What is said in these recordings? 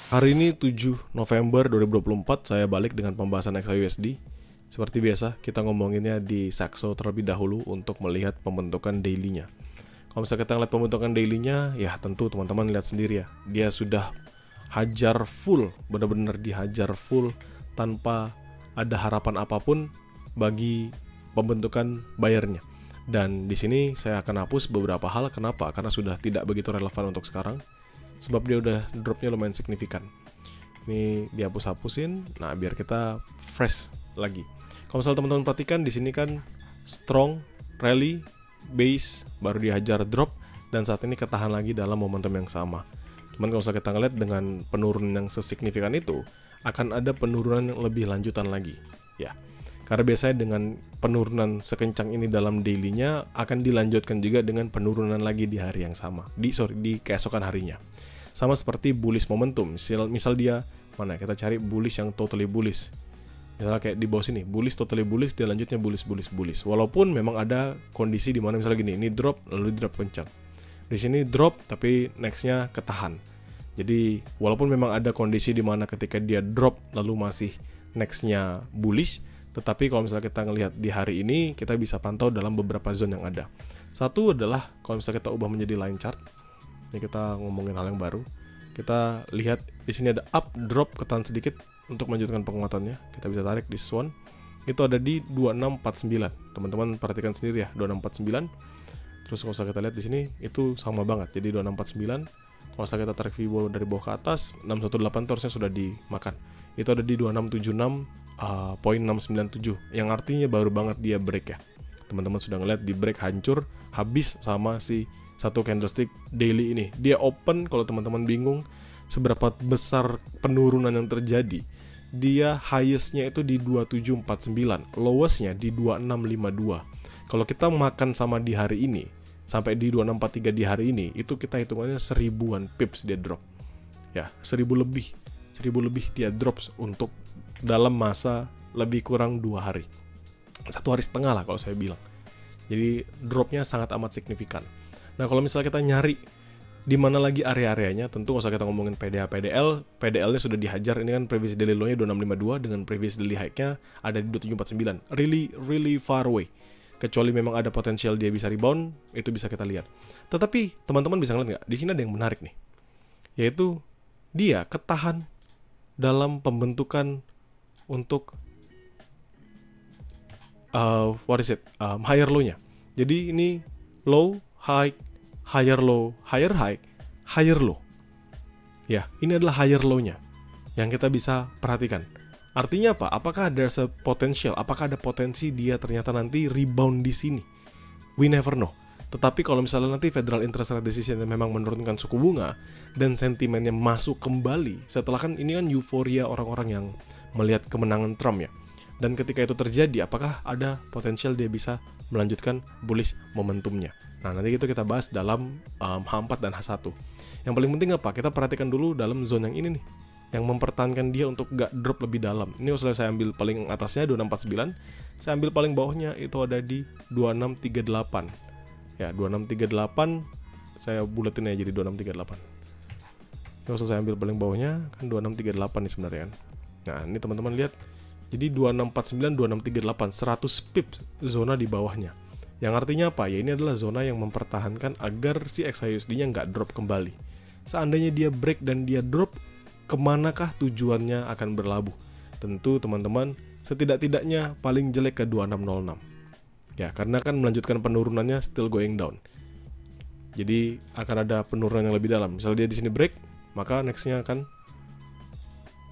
Hari ini 7 November 2024 saya balik dengan pembahasan XAUSD. Seperti biasa, kita ngomonginnya di Saxo terlebih dahulu untuk melihat pembentukan daily-nya. Kalau misalnya kita ngeliat pembentukan daily-nya, ya tentu teman-teman lihat sendiri ya. Dia sudah hajar full, benar-benar dihajar full tanpa ada harapan apapun bagi pembentukan bayarnya. Dan di sini saya akan hapus beberapa hal. Kenapa? Karena sudah tidak begitu relevan untuk sekarang. Sebab dia udah dropnya lumayan signifikan. Ini dihapus-hapusin. Nah, biar kita fresh lagi. Kalau misalnya teman-teman perhatikan di sini kan strong, rally, base, baru dihajar drop, dan saat ini ketahan lagi dalam momentum yang sama. Cuman kalau misalnya kita ngeliat dengan penurunan yang sesignifikan itu, akan ada penurunan yang lebih lanjutan lagi. Ya, karena biasanya dengan penurunan sekencang ini dalam daily-nya akan dilanjutkan juga dengan penurunan lagi di hari yang sama. Di keesokan harinya. Sama seperti bullish momentum. Misal dia mana kita cari bullish yang totally bullish. Misalnya kayak di bawah sini, bullish totally bullish, dia lanjutnya bullish. Walaupun memang ada kondisi di mana misalnya gini, ini drop lalu drop kencang. Di sini drop tapi nextnya ketahan. Jadi walaupun memang ada kondisi di mana ketika dia drop lalu masih nextnya bullish, tetapi kalau misalnya kita ngelihat di hari ini, kita bisa pantau dalam beberapa zone yang ada. Satu adalah kalau misalnya kita ubah menjadi line chart. Ini kita ngomongin hal yang baru. Kita lihat di sini ada up, drop, ketahan sedikit untuk melanjutkan penguatannya. Kita bisa tarik di swan. Itu ada di 2649. Teman-teman perhatikan sendiri ya, 2649. Terus kalau kita lihat di sini itu sama banget. Jadi 2649. Kalau kita tarik Fibo dari bawah ke atas, 618 itu harusnya sudah dimakan. Itu ada di 2676.697 yang artinya baru banget dia break ya. Teman-teman sudah ngeliat di break hancur habis sama si satu candlestick daily ini. Dia open, kalau teman-teman bingung seberapa besar penurunan yang terjadi, dia highest-nya itu di 2749, lowest-nya di 2652. Kalau kita makan sama di hari ini sampai di 2643 di hari ini, itu kita hitungannya 1000-an pips dia drop. Ya, 1000 lebih dia drops untuk dalam masa lebih kurang 2 hari. 1 hari setengah lah kalau saya bilang. Jadi dropnya sangat amat signifikan. Nah, kalau misalnya kita nyari di mana lagi area-areanya, tentu kalau kita ngomongin PDH PDL, PDL-nya sudah dihajar. Ini kan previous daily low-nya 2652 dengan previous daily high-nya ada di 2749. Really far away. Kecuali memang ada potensial dia bisa rebound, itu bisa kita lihat. Tetapi teman-teman bisa ngeliat nggak? Di sini ada yang menarik nih. Yaitu dia ketahan dalam pembentukan untuk higher low-nya. Jadi ini low, high, higher low, higher high, higher low. Ya, ini adalah higher low-nya yang kita bisa perhatikan. Artinya apa? Apakah ada potensial? Apakah ada potensi dia ternyata nanti rebound di sini? We never know. Tetapi kalau misalnya nanti Federal Interest Rate Decision memang menurunkan suku bunga dan sentimennya masuk kembali, setelah kan ini kan euforia orang-orang yang melihat kemenangan Trump ya. Dan ketika itu terjadi, apakah ada potensial dia bisa melanjutkan bullish momentumnya? Nah, nanti itu kita bahas dalam H4 dan H1. Yang paling penting apa? Kita perhatikan dulu dalam zone yang ini nih, yang mempertahankan dia untuk gak drop lebih dalam. Ini saya ambil paling atasnya 2649, saya ambil paling bawahnya itu ada di 2638. Ya, 2638 saya buletin aja jadi 2638. Terus saya ambil paling bawahnya kan 2638 nih sebenarnya kan. Nah, ini teman-teman lihat. Jadi 2649, 2638, 100 pips zona di bawahnya. Yang artinya apa? Ya ini adalah zona yang mempertahankan agar si XAUSD-nya nggak drop kembali. Seandainya dia break dan dia drop, kemanakah tujuannya akan berlabuh? Tentu teman-teman, setidak-tidaknya paling jelek ke 2606. Ya, karena kan melanjutkan penurunannya still going down. Jadi akan ada penurunan yang lebih dalam. Misalnya dia di sini break, maka next-nya akan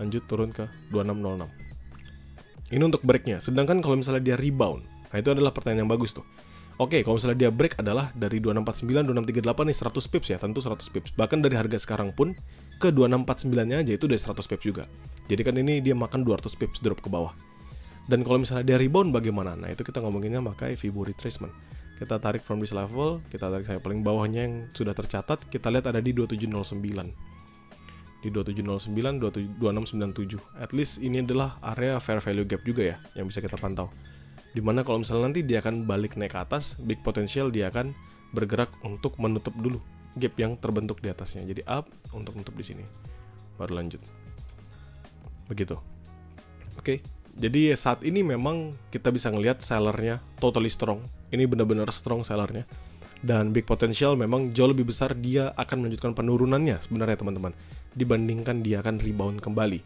lanjut turun ke 2606. Ini untuk breaknya. Sedangkan kalau misalnya dia rebound, nah itu adalah pertanyaan yang bagus tuh. Oke, kalau misalnya dia break adalah dari 2649, 2638 nih 100 pips ya, tentu 100 pips. Bahkan dari harga sekarang pun ke 2649-nya aja itu udah 100 pips juga. Jadi kan ini dia makan 200 pips drop ke bawah. Dan kalau misalnya dia rebound bagaimana? Nah, itu kita ngomonginnya pakai Fibo retracement. Kita tarik from this level, kita tarik saya paling bawahnya yang sudah tercatat, kita lihat ada di 2709. Di 2709, 2697. At least ini adalah area fair value gap juga ya, yang bisa kita pantau. Dimana kalau misalnya nanti dia akan balik naik ke atas, big potential dia akan bergerak untuk menutup dulu gap yang terbentuk di atasnya. Jadi up untuk menutup di sini. baru lanjut. Begitu. Oke. Jadi saat ini memang kita bisa ngelihat sellernya totally strong. Ini benar-benar strong sellernya. Dan big potential memang jauh lebih besar dia akan melanjutkan penurunannya sebenarnya teman-teman. Dibandingkan dia akan rebound kembali.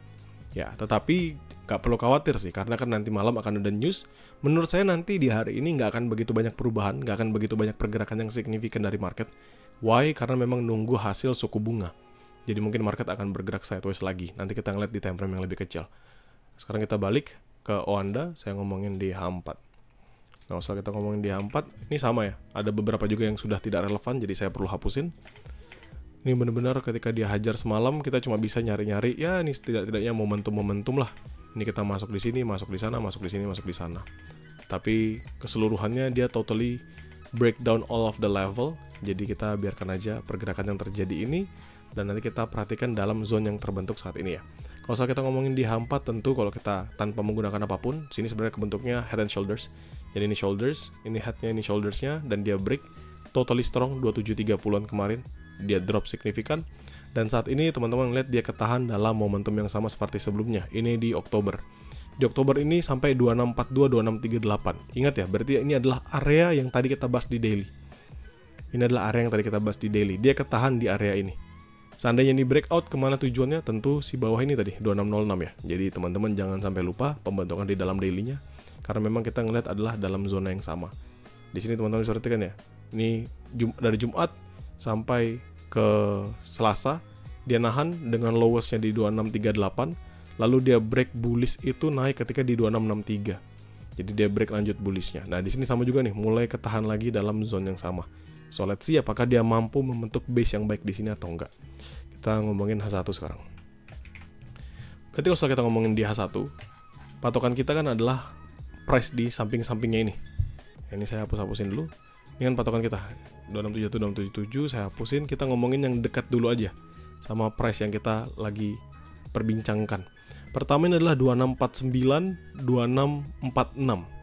Ya, tetapi gak perlu khawatir sih, karena kan nanti malam akan ada news. Menurut saya nanti di hari ini gak akan begitu banyak perubahan, gak akan begitu banyak pergerakan yang signifikan dari market. Why? Karena memang nunggu hasil suku bunga. Jadi mungkin market akan bergerak sideways lagi. Nanti kita ngeliat di time frame yang lebih kecil. Sekarang kita balik ke Oanda, saya ngomongin di H4. Nggak usah kita ngomongin di H4, ini sama ya. Ada beberapa juga yang sudah tidak relevan, jadi saya perlu hapusin. Ini benar-benar ketika dia hajar semalam, kita cuma bisa nyari-nyari, ya ini tidak-tidaknya momentum-momentum lah. Ini kita masuk di sini, masuk di sana, masuk di sini, masuk di sana. Tapi keseluruhannya dia totally breakdown all of the level. Jadi kita biarkan aja pergerakan yang terjadi ini, dan nanti kita perhatikan dalam zone yang terbentuk saat ini ya. Kalau kita ngomongin di H4, tentu kalau kita tanpa menggunakan apapun, sini sebenarnya kebentuknya head and shoulders. Jadi ini shoulders, ini headnya, ini shouldersnya, dan dia break totally strong 2730-an kemarin. Dia drop signifikan, dan saat ini teman-teman lihat dia ketahan dalam momentum yang sama seperti sebelumnya. Ini di Oktober. Di Oktober ini sampai 2642, 2638. Ingat ya, berarti ini adalah area yang tadi kita bahas di daily. Ini adalah area yang tadi kita bahas di daily. Dia ketahan di area ini. Seandainya ini breakout, kemana tujuannya? Tentu si bawah ini tadi, 2606 ya. Jadi teman-teman jangan sampai lupa pembentukan di dalam daily-nya. Karena memang kita ngeliat adalah dalam zona yang sama. Di sini teman-teman bisa perhatikan ya. Ini dari Jumat sampai ke Selasa, dia nahan dengan lowest-nya di 2638. Lalu dia break bullish itu naik ketika di 2663. Jadi dia break lanjut bullish-nya. Nah di sini sama juga nih, mulai ketahan lagi dalam zone yang sama. So let's see apakah dia mampu membentuk base yang baik di sini atau enggak. Kita ngomongin H1 sekarang. Berarti kalau kita ngomongin di H1, patokan kita kan adalah price di samping-sampingnya ini. Ini saya hapus-hapusin dulu. Ini kan patokan kita 2677, saya hapusin. Kita ngomongin yang dekat dulu aja sama price yang kita lagi perbincangkan. Pertama ini adalah 2649, 2646.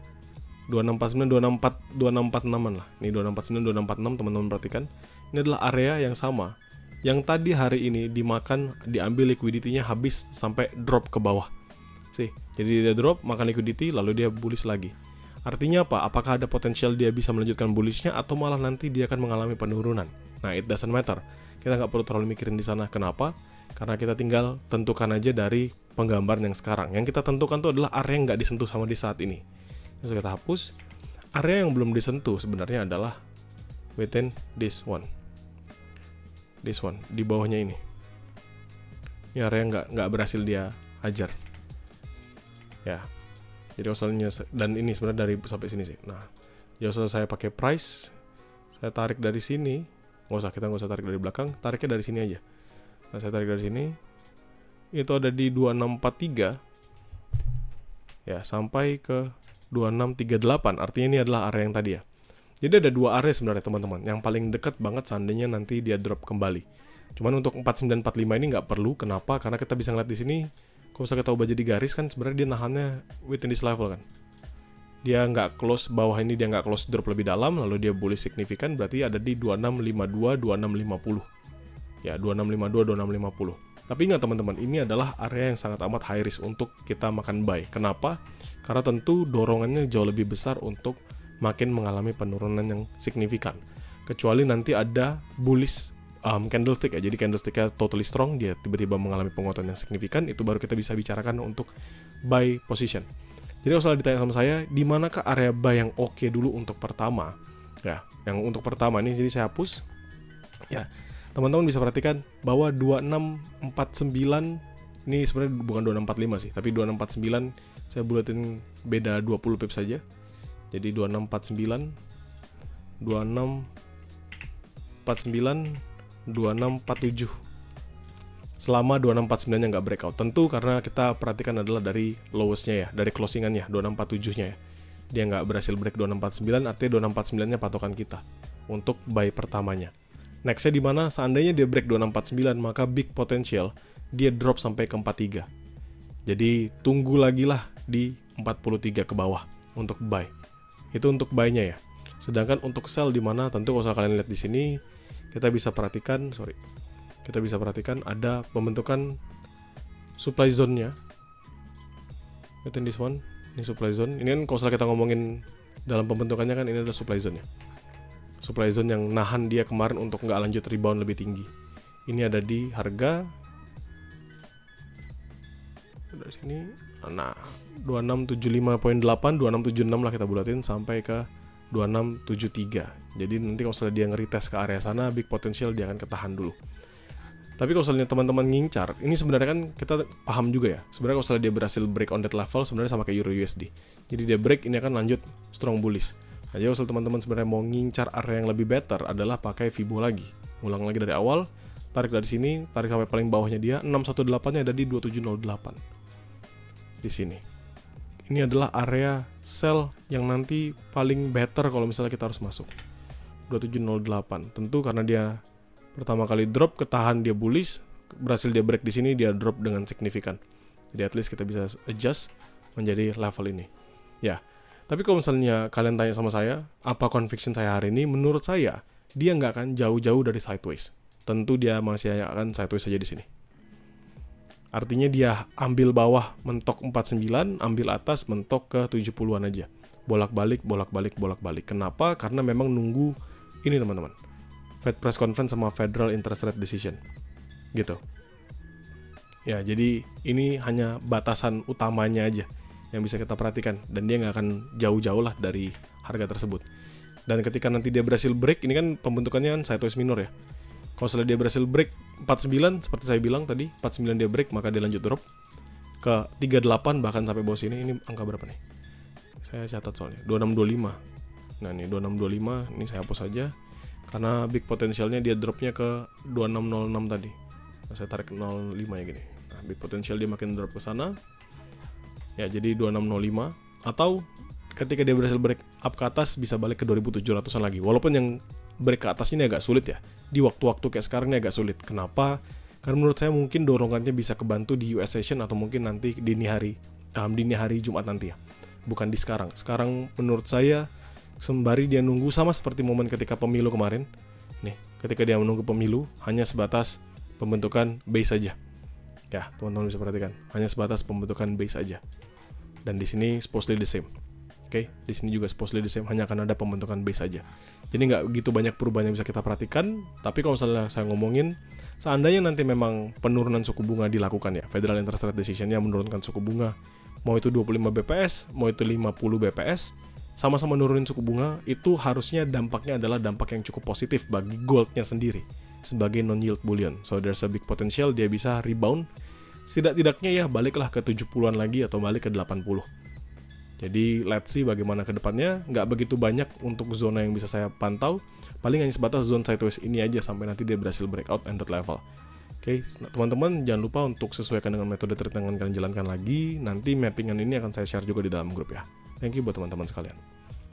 2649, 2646an lah. Ini 2649, 2646 teman-teman perhatikan. Ini adalah area yang sama. Yang tadi hari ini dimakan, diambil liquidity-nya habis sampai drop ke bawah. Sih, jadi dia drop, makan liquidity, lalu dia bullish lagi. Artinya apa? Apakah ada potensial dia bisa melanjutkan bullish-nya atau malah nanti dia akan mengalami penurunan? Nah, it doesn't matter. Kita nggak perlu terlalu mikirin di sana. Kenapa? Karena kita tinggal tentukan aja dari penggambaran yang sekarang. Yang kita tentukan itu adalah area yang nggak disentuh sama di saat ini. Terus kita hapus. Area yang belum disentuh sebenarnya adalah within this one. This one, di bawahnya ini. Ini area yang nggak berhasil dia hajar. Ya. Jadi usulnya, dan ini sebenarnya dari sampai sini sih. Nah, ya usul saya pakai price. Saya tarik dari sini. Kita nggak usah tarik dari belakang. Tariknya dari sini aja. Nah, saya tarik dari sini. Itu ada di 2643. Ya, sampai ke 2638. Artinya ini adalah area yang tadi ya. Jadi ada dua area sebenarnya teman-teman. Yang paling dekat banget seandainya nanti dia drop kembali. Cuman untuk 4945 ini nggak perlu. Kenapa? Karena kita bisa ngeliat di sini. Kalau kita ubah jadi garis kan sebenarnya dia nahannya within this level kan. Dia nggak close bawah ini, dia nggak close drop lebih dalam. Lalu dia bullish signifikan. Berarti ada di 2652, 2650. Ya 2652, 2650. Tapi ingat teman-teman, ini adalah area yang sangat amat high risk untuk kita makan buy. Kenapa? Karena tentu dorongannya jauh lebih besar untuk makin mengalami penurunan yang signifikan. Kecuali nanti ada bullish candlestick ya. Jadi candlesticknya totally strong, dia tiba-tiba mengalami penguatan yang signifikan, itu baru kita bisa bicarakan untuk buy position. Jadi kalau salah ditanya sama saya, di manakah area buy yang oke dulu untuk pertama? Ya, yang untuk pertama ini jadi saya hapus. Ya, teman-teman bisa perhatikan bahwa 2649 ini sebenarnya bukan 2645 sih, tapi 2649 saya buletin beda 20 pip saja. Jadi 2649, 2649, 2647. Selama 2649-nya nggak breakout. Tentu karena kita perhatikan adalah dari lowest-nya ya, dari closingan-nya, 2647-nya ya. Dia nggak berhasil break 2649, artinya 2649-nya patokan kita untuk buy pertamanya. Next-nya di mana? Seandainya dia break 2649, maka big potential dia drop sampai ke 43. Jadi tunggu lagi lah di 43 ke bawah untuk buy. Itu untuk buy-nya ya. Sedangkan untuk sell di mana? Tentu kalau kalian lihat di sini kita bisa perhatikan, kita bisa perhatikan ada pembentukan supply zone-nya. Lihat this one, ini supply zone. Ini kan kalau misalnya kita ngomongin dalam pembentukannya kan ini adalah supply zone-nya. Supply zone yang nahan dia kemarin untuk nggak lanjut rebound lebih tinggi. Ini ada di harga dari sini, nah 2675.8, 2676 lah kita bulatin sampai ke 2673. Jadi nanti kalau misalnya dia nge-retest ke area sana, big potential dia akan ketahan dulu. Tapi kalau misalnya teman-teman ngincar, ini sebenarnya kan kita paham juga ya. Sebenarnya kalau misalnya dia berhasil break on that level, sebenarnya sama kayak Euro USD. Jadi dia break, ini akan lanjut strong bullish. Nah, jadi kalau teman-teman sebenarnya mau ngincar area yang lebih better adalah pakai Fibo lagi. Ulang lagi dari awal, tarik dari sini, tarik sampai paling bawahnya dia, 618-nya ada di 2708. Di sini. Ini adalah area sell yang nanti paling better kalau misalnya kita harus masuk. 2708. Tentu karena dia pertama kali drop, ketahan dia bullish, berhasil dia break di sini, dia drop dengan signifikan. Jadi at least kita bisa adjust menjadi level ini. Ya. Tapi kalau misalnya kalian tanya sama saya, apa conviction saya hari ini? Menurut saya, dia nggak akan jauh-jauh dari sideways. Tentu dia masih akan sideways saja di sini. Artinya dia ambil bawah mentok 49, ambil atas mentok ke 70-an aja. Bolak-balik, bolak-balik, bolak-balik. Kenapa? Karena memang nunggu ini teman-teman. Fed Press Conference sama Federal Interest Rate Decision. Gitu. Ya, jadi ini hanya batasan utamanya aja yang bisa kita perhatikan, dan dia nggak akan jauh-jauh lah dari harga tersebut. Dan ketika nanti dia berhasil break, ini kan pembentukannya kan sideways minor ya. Kalau setelah dia berhasil break 49, seperti saya bilang tadi, 49 dia break, maka dia lanjut drop ke 38 bahkan sampai bawah sini. Ini angka berapa nih? Saya catat soalnya 2625. Nah ini 2625, ini saya hapus saja karena big potensialnya dia dropnya ke 2606 tadi. Nah, saya tarik 05 ya gini. Nah, big potential dia makin drop ke sana. Ya, jadi 2605, atau ketika dia berhasil break up ke atas bisa balik ke 2700-an lagi. Walaupun yang break ke atas ini agak sulit ya. Di waktu-waktu kayak sekarang ini agak sulit. Kenapa? Karena menurut saya mungkin dorongannya bisa kebantu di US session atau mungkin nanti dini hari Jumat nanti ya. Bukan di sekarang. Sekarang menurut saya sembari dia nunggu, sama seperti momen ketika pemilu kemarin. Nih, ketika dia menunggu pemilu hanya sebatas pembentukan base saja. Ya, teman-teman bisa perhatikan, hanya sebatas pembentukan base aja. Dan di sini supposedly the same. Oke, di sini juga supposedly the same, hanya akan ada pembentukan base aja. Jadi nggak begitu banyak perubahan yang bisa kita perhatikan. Tapi kalau misalnya saya ngomongin, seandainya nanti memang penurunan suku bunga dilakukan ya, Federal Interest Rate Decision-nya menurunkan suku bunga, mau itu 25 BPS, mau itu 50 BPS, sama-sama nurunin suku bunga, itu harusnya dampaknya adalah dampak yang cukup positif bagi goldnya sendiri sebagai non-yield bullion. So there's a big potential dia bisa rebound. Setidak-tidaknya ya baliklah ke 70-an lagi atau balik ke 80. Jadi let's see bagaimana ke depannya. Nggak begitu banyak untuk zona yang bisa saya pantau. Paling hanya sebatas zone sideways ini aja sampai nanti dia berhasil breakout and that level. Oke, nah, teman-teman jangan lupa untuk sesuaikan dengan metode trade yang akan kalian jalankan lagi. Nanti mappingan ini akan saya share juga di dalam grup ya. Thank you buat teman-teman sekalian.